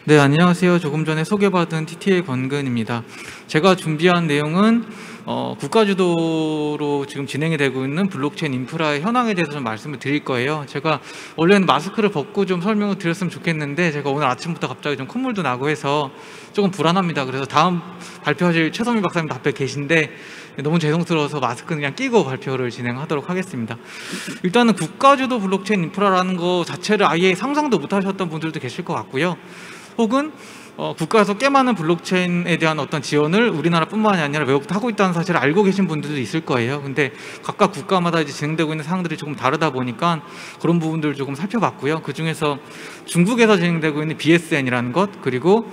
네, 안녕하세요. 조금 전에 소개받은 TTA 권근입니다. 제가 준비한 내용은 국가주도로 지금 진행이 되고 있는 블록체인 인프라의 현황에 대해서 좀 말씀을 드릴 거예요. 제가 원래는 마스크를 벗고 좀 설명을 드렸으면 좋겠는데 제가 오늘 아침부터 갑자기 좀 콧물도 나고 해서 조금 불안합니다. 그래서 다음 발표하실 최선미 박사님 앞에 계신데 너무 죄송스러워서 마스크는 그냥 끼고 발표를 진행하도록 하겠습니다. 일단은 국가주도 블록체인 인프라라는 거 자체를 아예 상상도 못 하셨던 분들도 계실 것 같고요. 혹은 국가에서 꽤 많은 블록체인에 대한 어떤 지원을 우리나라뿐만이 아니라 외국도 하고 있다는 사실을 알고 계신 분들도 있을 거예요. 근데 각각 국가마다 이제 진행되고 있는 사항들이 조금 다르다 보니까 그런 부분들을 조금 살펴봤고요. 그 중에서 중국에서 진행되고 있는 BSN이라는 것, 그리고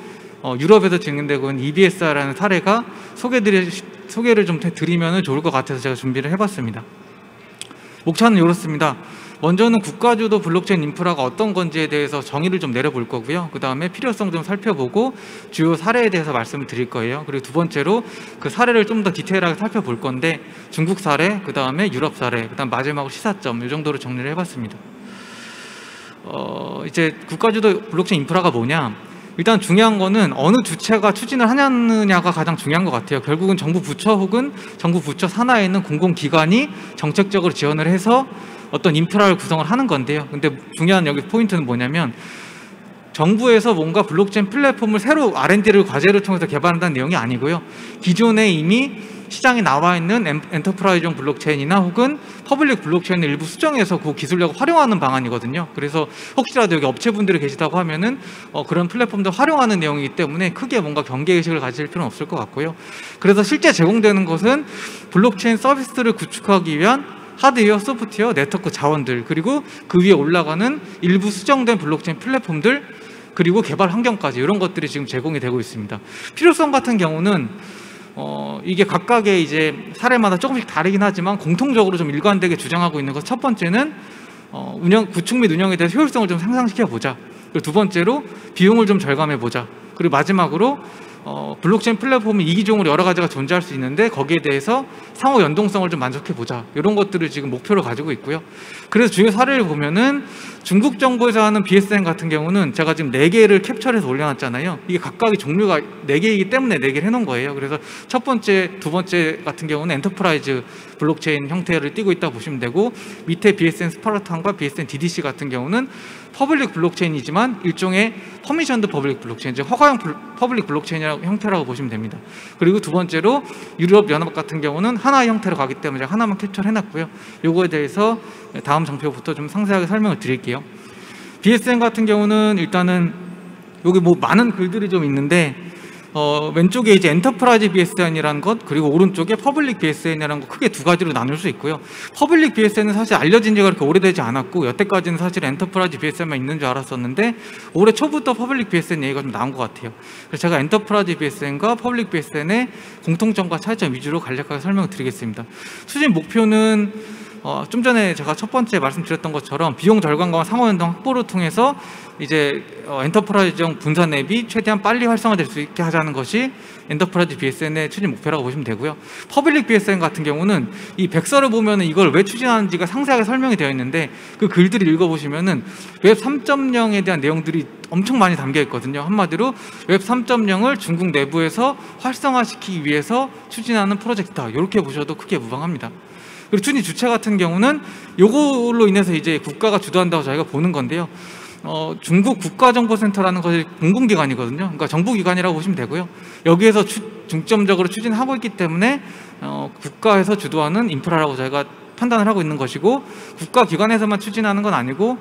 유럽에서 진행되고 있는 EBS라는 사례가 소개를 좀 드리면 좋을 것 같아서 제가 준비를 해봤습니다. 목차는 이렇습니다. 먼저는 국가주도 블록체인 인프라가 어떤 건지에 대해서 정의를 좀 내려볼 거고요. 그 다음에 필요성 좀 살펴보고 주요 사례에 대해서 말씀을 드릴 거예요. 그리고 두 번째로 그 사례를 좀 더 디테일하게 살펴볼 건데 중국 사례, 그 다음에 유럽 사례, 그 다음 마지막으로 시사점 이 정도로 정리를 해봤습니다. 이제 국가주도 블록체인 인프라가 뭐냐? 일단 중요한 거는 어느 주체가 추진을 하느냐가 가장 중요한 것 같아요. 결국은 정부 부처 혹은 정부 부처 산하에 있는 공공기관이 정책적으로 지원을 해서 어떤 인프라를 구성을 하는 건데요. 근데 중요한 여기 포인트는 뭐냐면 정부에서 뭔가 블록체인 플랫폼을 새로 R&D를 과제를 통해서 개발한다는 내용이 아니고요. 기존에 이미 시장에 나와 있는 엔터프라이즈용 블록체인이나 혹은 퍼블릭 블록체인을 일부 수정해서 그 기술력을 활용하는 방안이거든요. 그래서 혹시라도 여기 업체분들이 계시다고 하면은 그런 플랫폼도 활용하는 내용이기 때문에 크게 뭔가 경계의식을 가질 필요는 없을 것 같고요. 그래서 실제 제공되는 것은 블록체인 서비스를 구축하기 위한 하드웨어, 소프트웨어, 네트워크 자원들, 그리고 그 위에 올라가는 일부 수정된 블록체인 플랫폼들, 그리고 개발 환경까지 이런 것들이 지금 제공이 되고 있습니다. 필요성 같은 경우는 이게 각각의 이제 사례마다 조금씩 다르긴 하지만 공통적으로 좀 일관되게 주장하고 있는 것, 첫 번째는 구축 및 운영에 대해서 효율성을 좀 상상시켜 보자. 그리고 두 번째로 비용을 좀 절감해 보자. 그리고 마지막으로 블록체인 플랫폼이 이기종으로 여러 가지가 존재할 수 있는데 거기에 대해서 상호 연동성을 좀 만족해 보자. 이런 것들을 지금 목표로 가지고 있고요. 그래서 주요 사례를 보면은 중국 정부에서 하는 BSN 같은 경우는 제가 지금 4개를 캡처해서 올려놨잖아요. 이게 각각의 종류가 4개이기 때문에 4개를 해놓은 거예요. 그래서 첫 번째, 두 번째 같은 경우는 엔터프라이즈 블록체인 형태를 띠고 있다고 보시면 되고, 밑에 BSN 스파르탄과 BSN DDC 같은 경우는 퍼블릭 블록체인이지만 일종의 퍼미션드 퍼블릭 블록체인, 즉 허가형 퍼블릭 블록체인 형태라고 보시면 됩니다. 그리고 두 번째로 유럽 연합 같은 경우는 하나의 형태로 가기 때문에 제가 하나만 캡처를 해놨고요. 요거에 대해서 다음 장표부터 좀 상세하게 설명을 드릴게요. BSN 같은 경우는 일단은 여기 뭐 많은 글들이 좀 있는데 왼쪽에 이제 엔터프라이즈 BSN이라는 것, 그리고 오른쪽에 퍼블릭 BSN이라는 것, 크게 두 가지로 나눌 수 있고요. 퍼블릭 BSN은 사실 알려진 지가 그렇게 오래되지 않았고 여태까지는 사실 엔터프라이즈 BSN만 있는 줄 알았었는데 올해 초부터 퍼블릭 BSN 얘기가 좀 나온 것 같아요. 그래서 제가 엔터프라이즈 BSN과 퍼블릭 BSN의 공통점과 차이점 위주로 간략하게 설명을 드리겠습니다. 추진 목표는 좀 전에 제가 첫 번째 말씀드렸던 것처럼 비용 절감과 상호연동 확보를 통해서 이제 엔터프라이즈형 분산 앱이 최대한 빨리 활성화될 수 있게 하자는 것이 엔터프라이즈 BSN의 추진 목표라고 보시면 되고요. 퍼블릭 BSN 같은 경우는 이 백서를 보면은 이걸 왜 추진하는지가 상세하게 설명이 되어 있는데 그 글들을 읽어보시면은 웹 3.0에 대한 내용들이 엄청 많이 담겨 있거든요. 한마디로 웹 3.0을 중국 내부에서 활성화시키기 위해서 추진하는 프로젝트다. 이렇게 보셔도 크게 무방합니다. 그리고 추진 주체 같은 경우는 요걸로 인해서 이제 국가가 주도한다고 저희가 보는 건데요. 중국 국가정보센터라는 것이 공공기관이거든요. 그러니까 정부기관이라고 보시면 되고요. 여기에서 중점적으로 추진하고 있기 때문에 국가에서 주도하는 인프라라고 저희가 판단을 하고 있는 것이고, 국가기관에서만 추진하는 건 아니고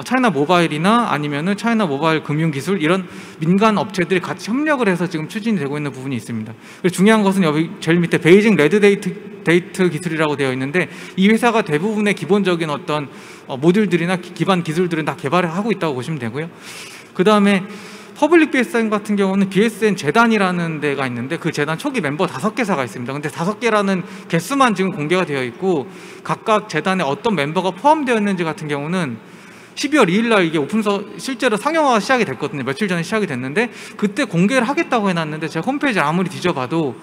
차이나 모바일이나 아니면은 차이나 모바일 금융기술 이런 민간 업체들이 같이 협력을 해서 지금 추진이 되고 있는 부분이 있습니다. 그리고 중요한 것은 여기 제일 밑에 베이징 레드데이트 기술이라고 되어 있는데 이 회사가 대부분의 기본적인 어떤 모듈들이나 기반 기술들은 다 개발을 하고 있다고 보시면 되고요. 그 다음에 퍼블릭 BSN 같은 경우는 BSN 재단이라는 데가 있는데 그 재단 초기 멤버 5개사가 있습니다. 근데 5개라는 개수만 지금 공개가 되어 있고 각각 재단에 어떤 멤버가 포함되어 있는지 같은 경우는 12월 2일 날 이게 실제로 상용화가 시작이 됐거든요. 며칠 전에 시작이 됐는데 그때 공개를 하겠다고 해놨는데 제가 홈페이지를 아무리 뒤져봐도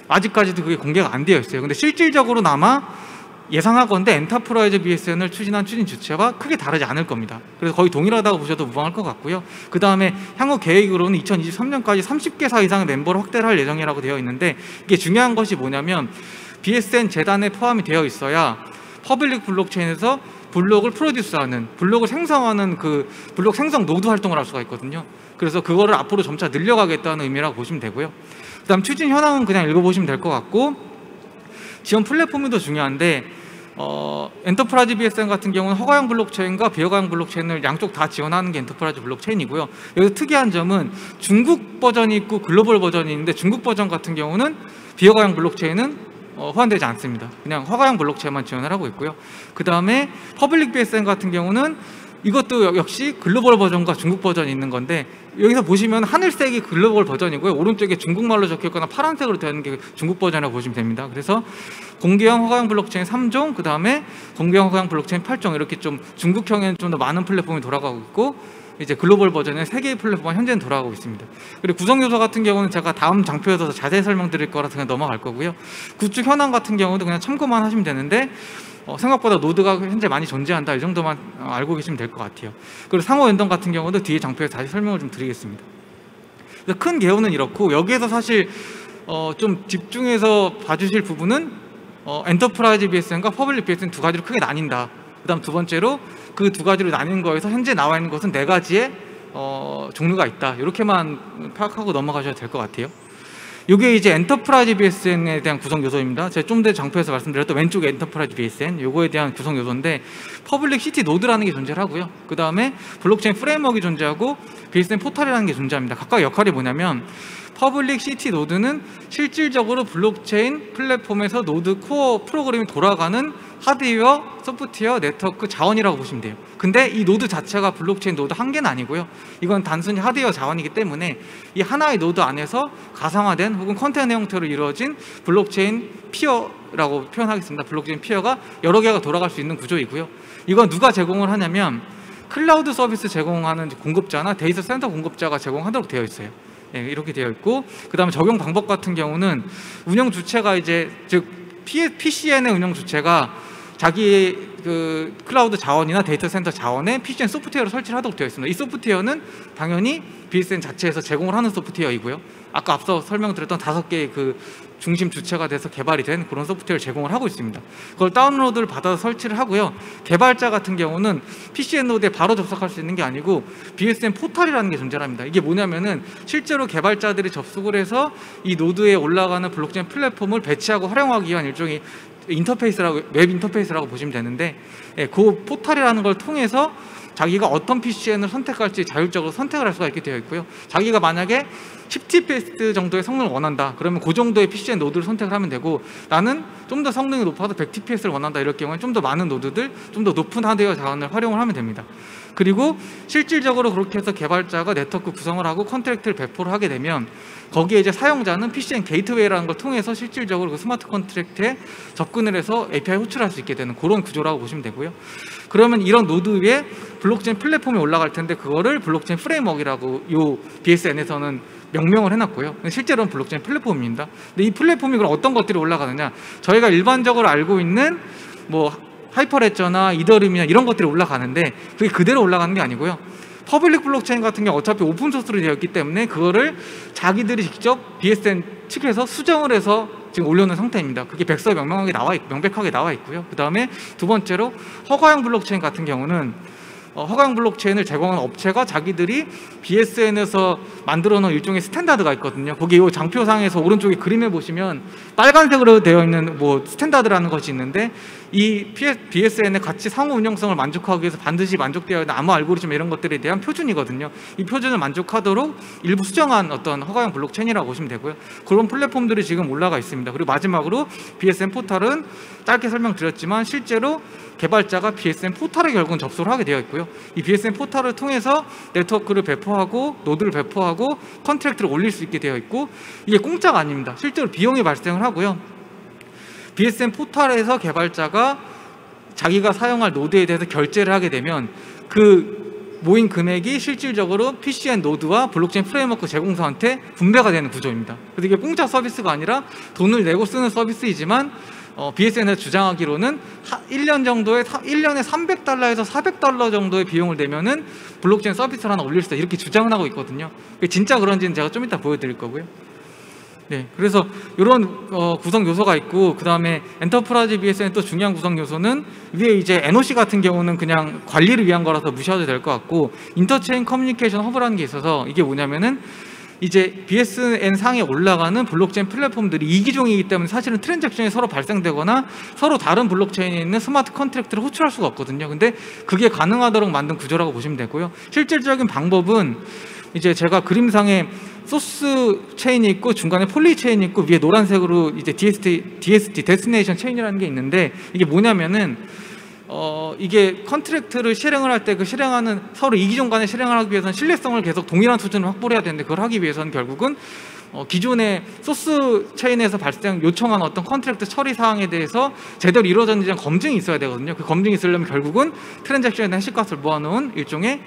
아직까지도 그게 공개가 안 되어 있어요. 근데 실질적으로나마 예상하건대 엔터프라이즈 BSN을 추진한 추진 주체와 크게 다르지 않을 겁니다. 그래서 거의 동일하다고 보셔도 무방할 것 같고요. 그 다음에 향후 계획으로는 2023년까지 30개사 이상의 멤버를 확대를 할 예정이라고 되어 있는데, 이게 중요한 것이 뭐냐면 BSN 재단에 포함이 되어 있어야 퍼블릭 블록체인에서 블록을 프로듀스하는, 블록을 생성하는 그 블록 생성 노드 활동을 할 수가 있거든요. 그래서 그거를 앞으로 점차 늘려가겠다는 의미라고 보시면 되고요. 그 다음 추진 현황은 그냥 읽어보시면 될 것 같고, 지원 플랫폼이 더 중요한데, 엔터프라이즈 BSN 같은 경우는 허가형 블록체인과 비허가형 블록체인을 양쪽 다 지원하는 게 엔터프라이즈 블록체인이고요. 여기서 특이한 점은 중국 버전이 있고 글로벌 버전이 있는데, 중국 버전 같은 경우는 비허가형 블록체인은 호환되지 않습니다. 그냥 허가형 블록체인만 지원을 하고 있고요. 그 다음에 퍼블릭 BSN 같은 경우는 이것도 역시 글로벌 버전과 중국 버전이 있는 건데, 여기서 보시면 하늘색이 글로벌 버전이고요, 오른쪽에 중국말로 적혀있거나 파란색으로 되어 있는 게 중국 버전이라고 보시면 됩니다. 그래서 공개형 허가형 블록체인 3종, 그 다음에 공개형 허가형 블록체인 8종, 이렇게 좀 중국형에는 좀 더 많은 플랫폼이 돌아가고 있고, 이제 글로벌 버전의 3개의 플랫폼은 현재는 돌아가고 있습니다. 그리고 구성 요소 같은 경우는 제가 다음 장표에서 자세히 설명드릴 거라서 그냥 넘어갈 거고요. 구축 현황 같은 경우도 그냥 참고만 하시면 되는데, 생각보다 노드가 현재 많이 존재한다, 이 정도만 알고 계시면 될 것 같아요. 그리고 상호 연동 같은 경우도 뒤에 장표에서 다시 설명을 좀 드리겠습니다. 큰 개요는 이렇고, 여기에서 사실 좀 집중해서 봐주실 부분은 엔터프라이즈 BSN과 퍼블릭 BSN 두 가지로 크게 나뉜다. 그 다음 두 번째로 그 두 가지로 나뉜 거에서 현재 나와 있는 것은 4가지의 종류가 있다. 이렇게만 파악하고 넘어가셔도 될 것 같아요. 이게 이제 엔터프라이즈 BSN에 대한 구성 요소입니다. 제가 좀 전에 장표에서 말씀드렸던 왼쪽에 엔터프라이즈 BSN, 요거에 대한 구성 요소인데, 퍼블릭 시티 노드라는 게 존재를 하고요. 그 다음에 블록체인 프레임워크가 존재하고 BSN 포털이라는 게 존재합니다. 각각 역할이 뭐냐면, 퍼블릭 시티 노드는 실질적으로 블록체인 플랫폼에서 노드 코어 프로그램이 돌아가는 하드웨어, 소프트웨어, 네트워크 자원이라고 보시면 돼요. 근데 이 노드 자체가 블록체인 노드 한 개는 아니고요. 이건 단순히 하드웨어 자원이기 때문에 이 하나의 노드 안에서 가상화된 혹은 컨테이너 형태로 이루어진 블록체인 피어라고 표현하겠습니다. 블록체인 피어가 여러 개가 돌아갈 수 있는 구조이고요. 이건 누가 제공을 하냐면 클라우드 서비스 제공하는 공급자나 데이터 센터 공급자가 제공하도록 되어 있어요. 예, 이렇게 되어 있고, 그 다음에 적용 방법 같은 경우는 운영 주체가 이제 즉 PCN의 운영 주체가 자기 그 클라우드 자원이나 데이터 센터 자원에 PCN 소프트웨어를 설치를 하도록 되어 있습니다. 이 소프트웨어는 당연히 BSN 자체에서 제공을 하는 소프트웨어이고요. 아까 앞서 설명드렸던 5개의 그 중심 주체가 돼서 개발이 된 그런 소프트웨어를 제공을 하고 있습니다. 그걸 다운로드를 받아서 설치를 하고요. 개발자 같은 경우는 PCN 노드에 바로 접속할 수 있는 게 아니고 BSN 포털이라는 게 존재합니다. 이게 뭐냐면은 실제로 개발자들이 접속을 해서 이 노드에 올라가는 블록체인 플랫폼을 배치하고 활용하기 위한 일종의 인터페이스라고, 웹 인터페이스라고 보시면 되는데, 그 포털이라는 걸 통해서 자기가 어떤 PCN을 선택할지 자율적으로 선택을 할 수가 있게 되어 있고요. 자기가 만약에 10TPS 정도의 성능을 원한다, 그러면 그 정도의 PCN 노드를 선택을 하면 되고, 나는 좀 더 성능이 높아서 100TPS를 원한다, 이럴 경우에 좀 더 많은 노드들, 좀 더 높은 하드웨어 자원을 활용을 하면 됩니다. 그리고 실질적으로 그렇게 해서 개발자가 네트워크 구성을 하고 컨트랙트를 배포를 하게 되면, 거기에 이제 사용자는 PCN 게이트웨이라는 걸 통해서 실질적으로 그 스마트 컨트랙트에 접근을 해서 API 호출할 수 있게 되는 그런 구조라고 보시면 되고요. 그러면 이런 노드 위에 블록체인 플랫폼이 올라갈 텐데, 그거를 블록체인 프레임워크라고 요 BSN에서는 명명을 해놨고요. 실제로는 블록체인 플랫폼입니다. 근데 이 플랫폼이 그럼 어떤 것들이 올라가느냐, 저희가 일반적으로 알고 있는 뭐 하이퍼레저나 이더리움이나 이런 것들이 올라가는데, 그게 그대로 올라가는 게 아니고요. 퍼블릭 블록체인 같은 경우 어차피 오픈소스로 되어 있기 때문에 그거를 자기들이 직접 BSN 측에서 수정을 해서 지금 올려놓은 상태입니다. 그게 백서에 명백하게 나와 있고요. 그 다음에 두 번째로 허가형 블록체인 같은 경우는 허가형 블록체인을 제공하는 업체가 자기들이 BSN에서 만들어 놓은 일종의 스탠다드가 있거든요. 거기 이 장표상에서 오른쪽에 그림에 보시면 빨간색으로 되어 있는 뭐 스탠다드라는 것이 있는데, 이 BSN의 가치 상호 운영성을 만족하기 위해서 반드시 만족되어야 하는 암호 알고리즘 이런 것들에 대한 표준이거든요. 이 표준을 만족하도록 일부 수정한 어떤 허가형 블록체인이라고 보시면 되고요. 그런 플랫폼들이 지금 올라가 있습니다. 그리고 마지막으로 BSN 포털은 짧게 설명드렸지만 실제로 개발자가 BSN 포털에 결국은 접속을 하게 되어 있고요. 이 BSN 포털을 통해서 네트워크를 배포하고 노드를 배포하고 컨트랙트를 올릴 수 있게 되어 있고, 이게 공짜가 아닙니다. 실제로 비용이 발생을 하고요. BSN 포털에서 개발자가 자기가 사용할 노드에 대해서 결제를 하게 되면 그 모인 금액이 실질적으로 PCN 노드와 블록체인 프레임워크 제공사한테 분배가 되는 구조입니다. 그래서 이게 공짜 서비스가 아니라 돈을 내고 쓰는 서비스이지만 BSN에서 주장하기로는 1년 정도에 1년에 $300에서 $400 정도의 비용을 내면은 블록체인 서비스를 하나 올릴 수 있다, 이렇게 주장을 하고 있거든요. 진짜 그런지는 제가 좀 이따 보여드릴 거고요. 네, 그래서 이런 구성 요소가 있고, 그 다음에 엔터프라이즈 BSN의 또 중요한 구성 요소는 위에 이제 NOC 같은 경우는 그냥 관리를 위한 거라서 무시해도 될 것 같고, 인터체인 커뮤니케이션 허브라는 게 있어서, 이게 뭐냐면은 이제 BSN 상에 올라가는 블록체인 플랫폼들이 이기종이기 때문에 사실은 트랜잭션이 서로 발생되거나 서로 다른 블록체인에 있는 스마트 컨트랙트를 호출할 수가 없거든요. 근데 그게 가능하도록 만든 구조라고 보시면 되고요. 실질적인 방법은 이제 제가 그림상에 소스 체인이 있고 중간에 폴리 체인이 있고 위에 노란색으로 이제 DST 데스티네이션 체인이라는 게 있는데, 이게 뭐냐면은 이게 컨트랙트를 실행을 할 때 그 실행하는 서로 이기종 간에 실행을 하기 위해서는 신뢰성을 계속 동일한 수준으로 확보를 해야 되는데, 그걸 하기 위해서는 결국은 기존의 소스 체인에서 요청한 어떤 컨트랙트 처리 사항에 대해서 제대로 이루어졌는지 검증이 있어야 되거든요. 그 검증이 있으려면 결국은 트랜잭션에 대한 해시값을 모아놓은 일종의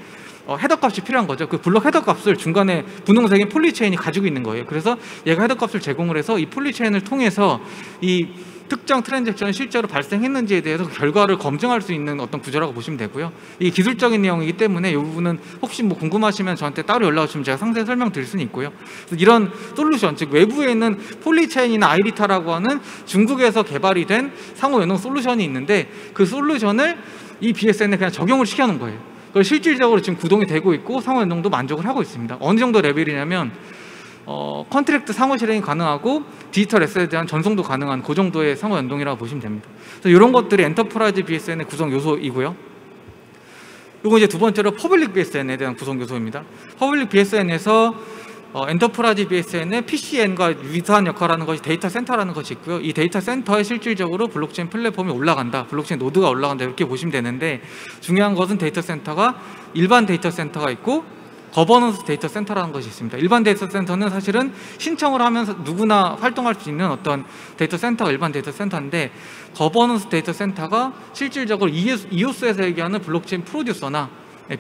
헤더 값이 필요한 거죠. 그 블록 헤더 값을 중간에 분홍색인 폴리 체인이 가지고 있는 거예요. 그래서 얘가 헤더 값을 제공을 해서 이 폴리 체인을 통해서 이 특정 트랜잭션이 실제로 발생했는지에 대해서 결과를 검증할 수 있는 어떤 구조라고 보시면 되고요. 이게 기술적인 내용이기 때문에 이 부분은 혹시 뭐 궁금하시면 저한테 따로 연락 주시면 제가 상세히 설명드릴 수는 있고요. 이런 솔루션, 즉 외부에 있는 폴리체인이나 아이리타라고 하는 중국에서 개발이 된 상호 연동 솔루션이 있는데, 그 솔루션을 이 BSN에 그냥 적용을 시켜놓은 거예요. 그걸 실질적으로 지금 구동이 되고 있고 상호 연동도 만족을 하고 있습니다. 어느 정도 레벨이냐면 컨트랙트 상호 실행이 가능하고 디지털 에셋에 대한 전송도 가능한 그 정도의 상호 연동이라고 보시면 됩니다. 그래서 이런 것들이 엔터프라이즈 BSN의 구성 요소이고요. 이거 이제 두 번째로 퍼블릭 BSN에 대한 구성 요소입니다. 퍼블릭 BSN에서 엔터프라이즈 BSN의 PCN과 유사한 역할을 하는 것이 데이터 센터라는 것이 있고요. 이 데이터 센터에 실질적으로 블록체인 플랫폼이 올라간다, 블록체인 노드가 올라간다, 이렇게 보시면 되는데, 중요한 것은 데이터 센터가 일반 데이터 센터가 있고 거버넌스 데이터 센터라는 것이 있습니다. 일반 데이터 센터는 사실은 신청을 하면서 누구나 활동할 수 있는 어떤 데이터 센터가 일반 데이터 센터인데, 거버넌스 데이터 센터가 실질적으로 EOS에서 얘기하는 블록체인 프로듀서나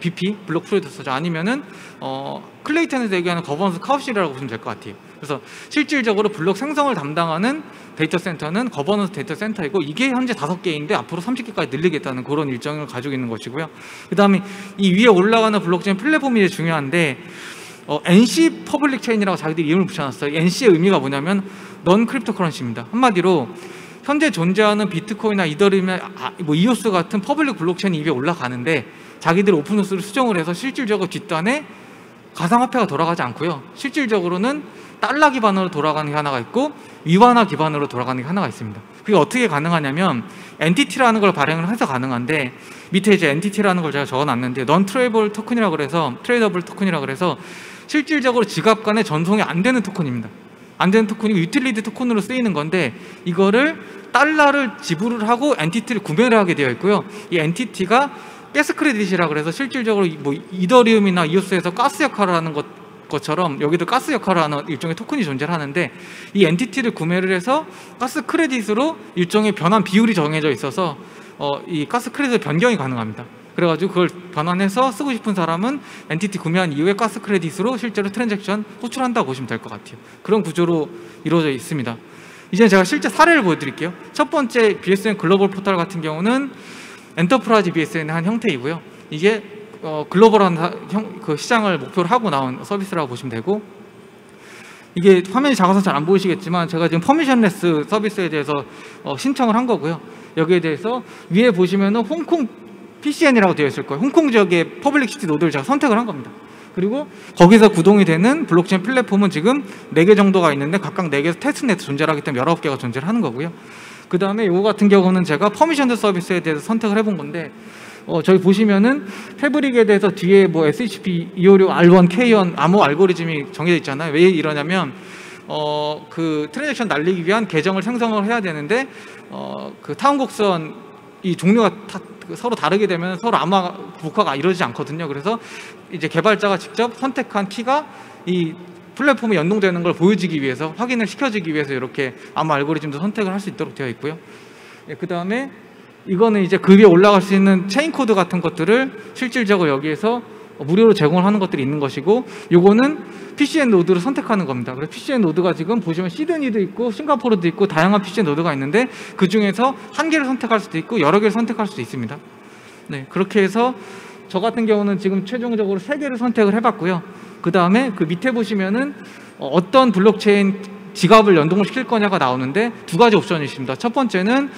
BP, 블록 프로듀서죠. 아니면은 클레이튼에서 얘기하는 거버넌스 카우실이라고 보시면 될 것 같아요. 그래서 실질적으로 블록 생성을 담당하는 데이터 센터는 거버넌스 데이터 센터이고, 이게 현재 5개인데 앞으로 30개까지 늘리겠다는 그런 일정을 가지고 있는 것이고요. 그 다음에 이 위에 올라가는 블록체인 플랫폼이 중요한데, NC 퍼블릭 체인이라고 자기들이 이름을 붙여놨어요. NC의 의미가 뭐냐면 넌 크립토 커런시입니다. 한마디로 현재 존재하는 비트코인이나 이더리움이나 뭐 이오스 같은 퍼블릭 블록체인이 위에 올라가는데, 자기들이 오픈소스를 수정을 해서 실질적으로 뒷단에 가상화폐가 돌아가지 않고요, 실질적으로는 달러 기반으로 돌아가는 게 하나가 있고 위안화 기반으로 돌아가는 게 하나가 있습니다. 그게 어떻게 가능하냐면 엔티티라는 걸 발행을 해서 가능한데, 밑에 이제 엔티티라는 걸 제가 적어놨는데 넌 트레이블 토큰이라고 그래서 트레이더블 토큰이라고 그래서 실질적으로 지갑 간에 전송이 안 되는 토큰입니다. 안 되는 토큰이고 유틸리티 토큰으로 쓰이는 건데, 이거를 달러를 지불을 하고 엔티티를 구매를 하게 되어 있고요. 이 엔티티가 가스 크레딧이라 그래서 실질적으로 뭐 이더리움이나 이오스에서 가스 역할을 하는 것처럼 여기도 가스 역할을 하는 일종의 토큰이 존재를 하는데, 이 엔티티를 구매를 해서 가스 크레딧으로 일종의 변환 비율이 정해져 있어서 이 가스 크레딧 변경이 가능합니다. 그래가지고 그걸 변환해서 쓰고 싶은 사람은 엔티티 구매한 이후에 가스 크레딧으로 실제로 트랜잭션 호출한다고 보시면 될 것 같아요. 그런 구조로 이루어져 있습니다. 이제 제가 실제 사례를 보여드릴게요. 첫 번째 BSN 글로벌 포털 같은 경우는 엔터프라이즈 BSN의 한 형태이고요. 이게 글로벌한 그 시장을 목표로 하고 나온 서비스라고 보시면 되고, 이게 화면이 작아서 잘 안 보이시겠지만 제가 지금 퍼미션레스 서비스에 대해서 신청을 한 거고요. 여기에 대해서 위에 보시면은 홍콩 PCN이라고 되어 있을 거예요. 홍콩 지역의 퍼블릭시티 노드를 제가 선택을 한 겁니다. 그리고 거기서 구동이 되는 블록체인 플랫폼은 지금 4개 정도가 있는데 각각 4개에서 테스트넷 존재를 하기 때문에 19개가 존재를 하는 거고요. 그 다음에 이거 같은 경우는 제가 퍼미션드 서비스에 대해서 선택을 해본 건데, 저기 보시면은 패브릭에 대해서 뒤에 뭐 SHP 256 R1 K1 암호 알고리즘이 정해져 있잖아요. 왜 이러냐면 그 트랜잭션 날리기 위한 계정을 생성을 해야 되는데 그 타운곡선 이 종류가 서로 다르게 되면 서로 암호 복화가 이루어지지 않거든요. 그래서 이제 개발자가 직접 선택한 키가 이 플랫폼에 연동되는 걸 보여주기 위해서, 확인을 시켜주기 위해서 이렇게 암호 알고리즘도 선택을 할 수 있도록 되어 있고요. 그 다음에 이거는 이제 그 위에 올라갈 수 있는 체인 코드 같은 것들을 실질적으로 여기에서 무료로 제공을 하는 것들이 있는 것이고, 요거는 PCN 노드를 선택하는 겁니다. 그래서 PCN 노드가 지금 보시면 시드니도 있고 싱가포르도 있고 다양한 PCN 노드가 있는데, 그 중에서 한 개를 선택할 수도 있고 여러 개를 선택할 수도 있습니다. 네, 그렇게 해서 저 같은 경우는 지금 최종적으로 3개를 선택을 해봤고요. 그 다음에 그 밑에 보시면은 어떤 블록체인 지갑을 연동을 시킬 거냐가 나오는데, 2가지 옵션이 있습니다. 첫 번째는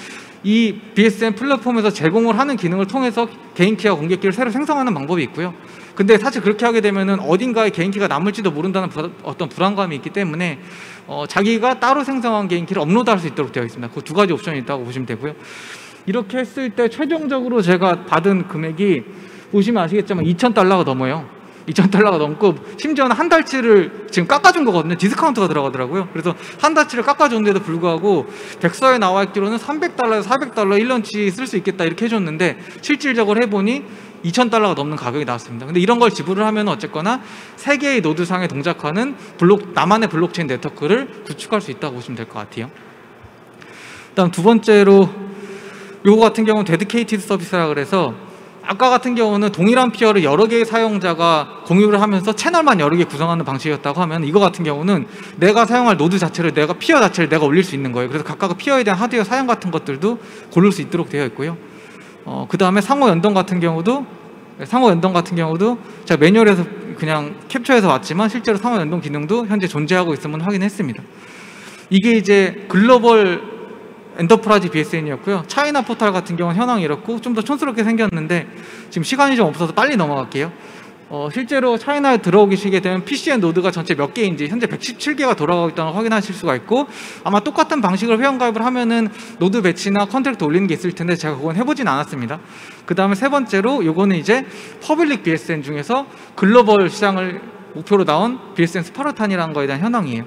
이 BSN 플랫폼에서 제공을 하는 기능을 통해서 개인키와 공개키를 새로 생성하는 방법이 있고요. 근데 사실 그렇게 하게 되면은 어딘가에 개인키가 남을지도 모른다는 어떤 불안감이 있기 때문에 자기가 따로 생성한 개인키를 업로드할 수 있도록 되어 있습니다. 그 2가지 옵션이 있다고 보시면 되고요. 이렇게 했을 때 최종적으로 제가 받은 금액이 보시면 아시겠지만 $2,000가 넘어요. $2,000가 넘고, 심지어는 한 달치를 지금 깎아준 거거든요. 디스카운트가 들어가더라고요. 그래서 한 달치를 깎아줬는데도 불구하고 백서에 나와 있기로는 $300에서 $400 1년치 쓸 수 있겠다 이렇게 해줬는데, 실질적으로 해보니 $2,000가 넘는 가격이 나왔습니다. 근데 이런 걸 지불을 하면 어쨌거나 3개의 노드상에 동작하는 나만의 블록체인 네트워크를 구축할 수 있다고 보시면 될 것 같아요. 다음 2번째로, 요거 같은 경우는 데디케이티드 서비스라 그래서, 아까 같은 경우는 동일한 피어를 여러 개의 사용자가 공유를 하면서 채널만 여러 개 구성하는 방식이었다고 하면, 이거 같은 경우는 내가 사용할 노드 자체를, 피어 자체를 내가 올릴 수 있는 거예요. 그래서 각각 피어에 대한 하드웨어 사양 같은 것들도 고를 수 있도록 되어 있고요. 그 다음에 상호 연동 같은 경우도 제가 매뉴얼에서 그냥 캡처해서 왔지만 실제로 상호 연동 기능도 현재 존재하고 있음을 확인했습니다. 이게 이제 글로벌 엔터프라이즈 BSN이었고요. 차이나 포탈 같은 경우는 현황이 이렇고 좀 더 촌스럽게 생겼는데, 지금 시간이 좀 없어서 빨리 넘어갈게요. 실제로 차이나에 들어오시게 되면 PCN 노드가 전체 몇 개인지 현재 117개가 돌아가고 있다는 걸 확인하실 수가 있고, 아마 똑같은 방식으로 회원가입을 하면은 노드 배치나 컨트랙트 올리는 게 있을 텐데 제가 그건 해보진 않았습니다. 그 다음에 3번째로 요거는 이제 퍼블릭 BSN 중에서 글로벌 시장을 목표로 나온 BSN 스파르탄이라는 거에 대한 현황이에요.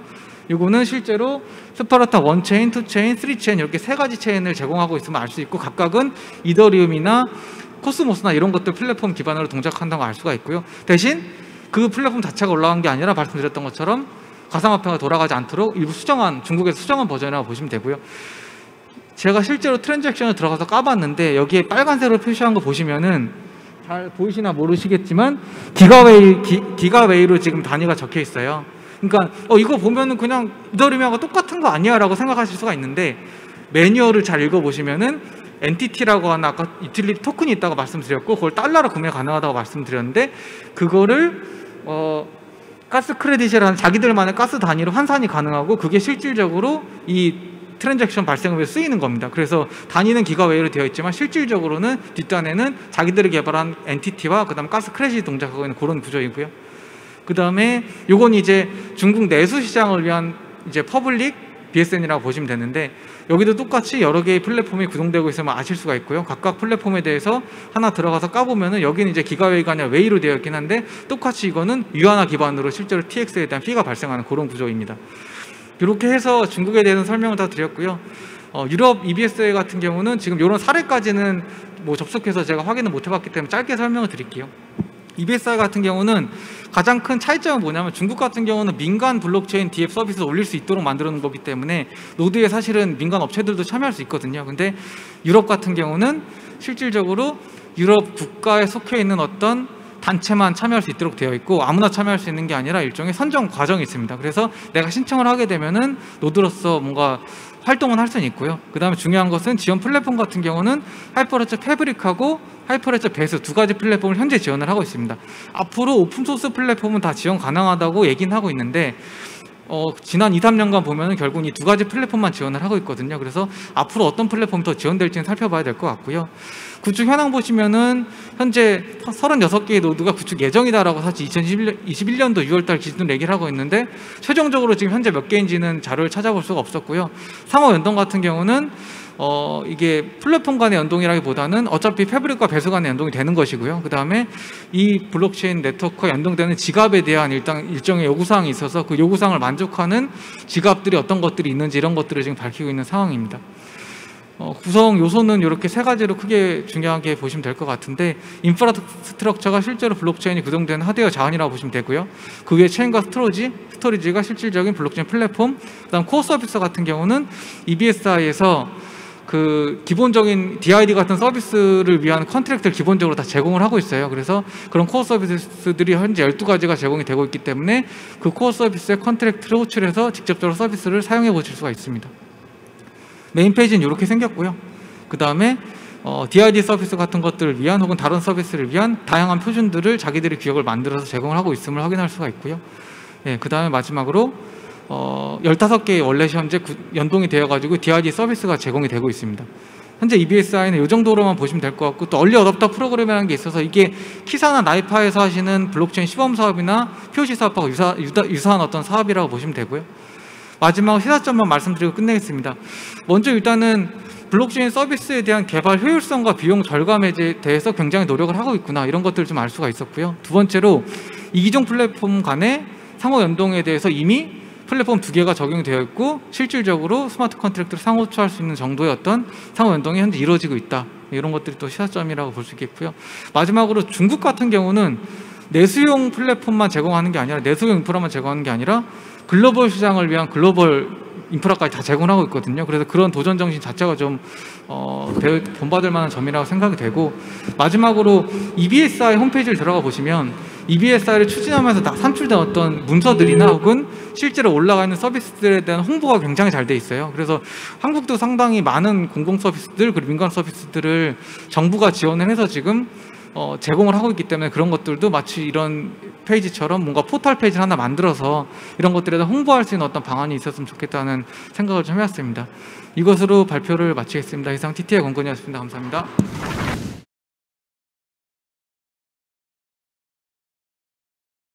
요거는 실제로 스파르탄 1체인, 2체인, 3체인 이렇게 3가지 체인을 제공하고 있으면 알 수 있고, 각각은 이더리움이나 코스모스나 이런 것들 플랫폼 기반으로 동작한다고 알 수가 있고요. 대신 그 플랫폼 자체가 올라간 게 아니라 말씀드렸던 것처럼 가상화폐가 돌아가지 않도록 일부 중국에서 수정한 버전이라고 보시면 되고요. 제가 실제로 트랜잭션을 들어가서 까봤는데, 여기에 빨간색으로 표시한 거 보시면은 잘 보이시나 모르시겠지만 기가웨이로 지금 단위가 적혀 있어요. 그러니까 이거 보면은 그냥 이더리움하고 똑같은 거 아니야 라고 생각하실 수가 있는데, 매뉴얼을 잘 읽어보시면은 엔티티라고 하는 아까 유틸리티 토큰이 있다고 말씀드렸고, 그걸 달러로 구매 가능하다고 말씀드렸는데, 그거를 가스 크레딧이라는 자기들만의 가스 단위로 환산이 가능하고, 그게 실질적으로 이 트랜잭션 발생을 위해 쓰이는 겁니다. 그래서 단위는 기가웨이로 되어 있지만 실질적으로는 뒷단에는 자기들이 개발한 엔티티와 그 다음 가스 크레딧이 동작하고 있는 그런 구조이고요. 그 다음에 요건 이제 중국 내수 시장을 위한 이제 퍼블릭 BSN이라고 보시면 되는데, 여기도 똑같이 여러 개의 플랫폼이 구동되고 있으면 아실 수가 있고요. 각각 플랫폼에 대해서 하나 들어가서 까보면은 여기는 이제 기가웨이가 아니라 웨이로 되어 있긴 한데, 똑같이 이거는 유아나 기반으로 실제로 TX에 대한 피가 발생하는 그런 구조입니다. 이렇게 해서 중국에 대해서 설명을 다 드렸고요. 유럽 EBSA 같은 경우는 지금 이런 사례까지는 뭐 접속해서 제가 확인을 못 해봤기 때문에 짧게 설명을 드릴게요. EBSI 같은 경우는 가장 큰 차이점은 뭐냐면, 중국 같은 경우는 민간 블록체인 DF 서비스를 올릴 수 있도록 만들어 놓은 거기 때문에 노드에 사실은 민간 업체들도 참여할 수 있거든요. 근데 유럽 같은 경우는 실질적으로 유럽 국가에 속해 있는 어떤 단체만 참여할 수 있도록 되어 있고, 아무나 참여할 수 있는 게 아니라 일종의 선정 과정이 있습니다. 그래서 내가 신청을 하게 되면은 노드로서 뭔가 활동은 할 수는 있고요. 그 다음에 중요한 것은 지원 플랫폼 같은 경우는 하이퍼레저 패브릭하고 하이퍼레저 베이스 2가지 플랫폼을 현재 지원을 하고 있습니다. 앞으로 오픈소스 플랫폼은 다 지원 가능하다고 얘기는 하고 있는데, 지난 2-3년간 보면은 결국 이 2가지 플랫폼만 지원을 하고 있거든요. 그래서 앞으로 어떤 플랫폼이 더 지원될지는 살펴봐야 될 것 같고요. 구축 현황 보시면은 현재 36개의 노드가 구축 예정이다라고 사실 2021년도 6월달 기준으로 얘기를 하고 있는데, 최종적으로 지금 현재 몇 개인지는 자료를 찾아볼 수가 없었고요. 상호 연동 같은 경우는 이게 플랫폼 간의 연동이라기보다는 어차피 패브릭과 배수 간의 연동이 되는 것이고요. 그 다음에 이 블록체인 네트워크와 연동되는 지갑에 대한 일정의 요구사항이 있어서 그 요구사항을 만족하는 지갑들이 어떤 것들이 있는지 이런 것들을 지금 밝히고 있는 상황입니다. 구성 요소는 이렇게 3가지로 크게 중요하게 보시면 될 것 같은데, 인프라스트럭처가 실제로 블록체인이 구동되는 하드웨어 자원이라고 보시면 되고요. 그 위에 체인과 스토리지가 실질적인 블록체인 플랫폼, 그 다음 코어 서비스 같은 경우는 EBSI에서 그 기본적인 DID 같은 서비스를 위한 컨트랙트를 기본적으로 다 제공을 하고 있어요. 그래서 그런 코어 서비스들이 현재 12가지가 제공이 되고 있기 때문에 그 코어 서비스의 컨트랙트를 호출해서 직접적으로 서비스를 사용해 보실 수가 있습니다. 메인 페이지는 이렇게 생겼고요. 그 다음에 DID 서비스 같은 것들을 위한 혹은 다른 서비스를 위한 다양한 표준들을 자기들이 규격을 만들어서 제공을 하고 있음을 확인할 수가 있고요. 예, 그 다음에 마지막으로 15개의 원래 현재 연동이 되어가지고 DID 서비스가 제공이 되고 있습니다. 현재 EBSI는 이 정도로만 보시면 될 것 같고, 또 얼리 어댑터 프로그램이라는 게 있어서 이게 키사나 나이파에서 하시는 블록체인 시범 사업이나 POC 사업하고 유사한 어떤 사업이라고 보시면 되고요. 마지막 시사점만 말씀드리고 끝내겠습니다. 먼저 일단은 블록체인 서비스에 대한 개발 효율성과 비용 절감에 대해서 굉장히 노력을 하고 있구나, 이런 것들을 좀 알 수가 있었고요. 두 번째로 이기종 플랫폼 간의 상호 연동에 대해서 이미 플랫폼 2개가 적용이 되어 있고 실질적으로 스마트 컨트랙트를 상호 호출할 수 있는 정도의 어떤 상호 연동이 현재 이루어지고 있다, 이런 것들이 또 시사점이라고 볼 수 있겠고요. 마지막으로 중국 같은 경우는 내수용 플랫폼만 제공하는 게 아니라, 내수용 인프라만 제공하는 게 아니라 글로벌 시장을 위한 글로벌 인프라까지 다 제공하고 있거든요. 그래서 그런 도전 정신 자체가 좀 본받을 만한 점이라고 생각이 되고, 마지막으로 EBSI 홈페이지를 들어가 보시면 EBSI를 추진하면서 산출된 어떤 문서들이나 혹은 실제로 올라가 있는 서비스들에 대한 홍보가 굉장히 잘 돼 있어요. 그래서 한국도 상당히 많은 공공 서비스들 그리고 민간 서비스들을 정부가 지원을 해서 지금 제공을 하고 있기 때문에, 그런 것들도 마치 이런 페이지처럼 뭔가 포털 페이지를 하나 만들어서 이런 것들에 대해 홍보할 수 있는 어떤 방안이 있었으면 좋겠다는 생각을 좀 해왔습니다. 이것으로 발표를 마치겠습니다. 이상 TT의 권건이었습니다. 감사합니다.